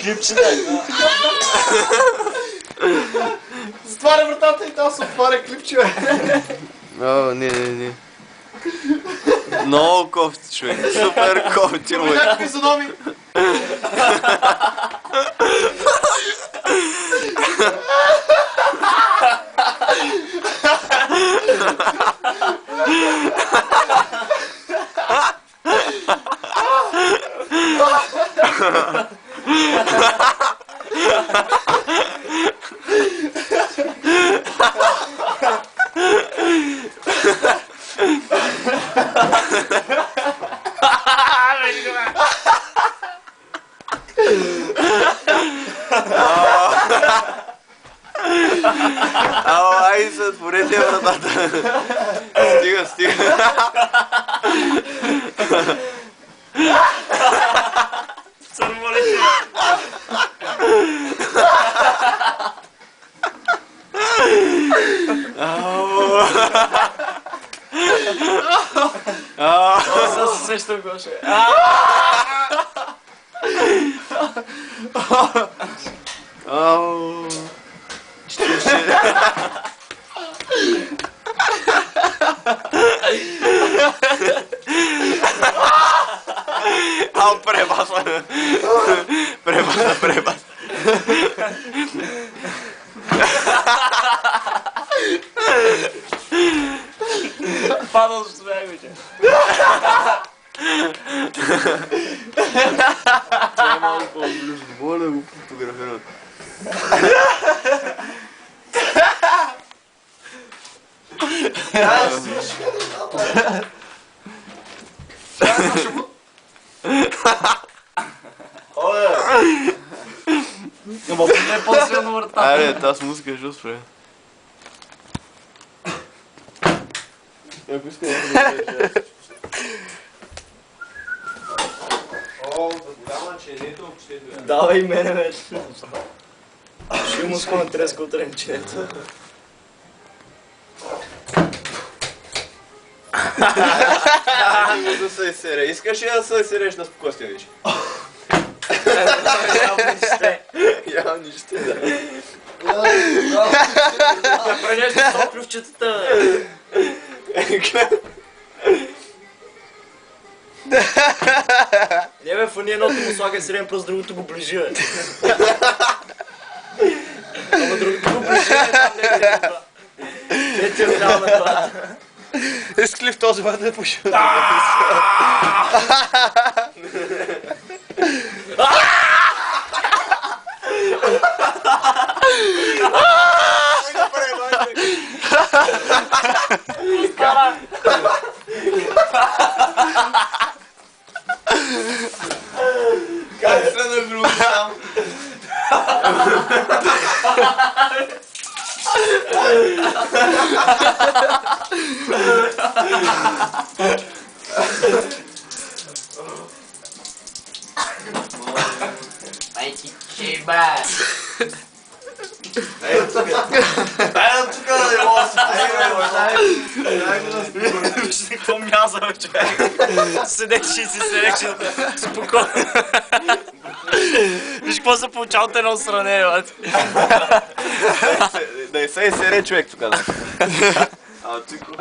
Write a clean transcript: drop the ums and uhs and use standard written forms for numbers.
клипчета. Затваря вратата и там се отваря клипче. О, не. Много кофти, човек. Супер кофти, Има мой. някакви заноми. Ай, се отворете вратата. Стига. Сърмолите. Сега се сещам, Гоше. Ау, пребаса. Пребаса. Падал с смягвите. Това е малко по-близо. Мога да го фотографират. Ама не е по-силно вратата. Аре, тази музика ще спре. Ако искам да го О, за голяма, че не е въобще доя. Давай мене вече. Ще му скоро треска от ренчето. Да се изсере. Искаш ли да се изсереш на спокойствие вече? Явно ще, да. Пренежда с клювчетата. Не бе, фъни едното му слага среден пръст, другото го ближи, бе. Ама другото го ближи, бе, там не е това. Не ти е трябва на това. Искаш ли в този вар да пуши? Как се наглушам? Ай ти чеба! Айде тук да не мога да си Виж какво мяза, бе, човек. Седеш и си седеш спокойно. Виж какво се получава от едно сравнение, бе. Да не се изсере човек тук, да. А, тико.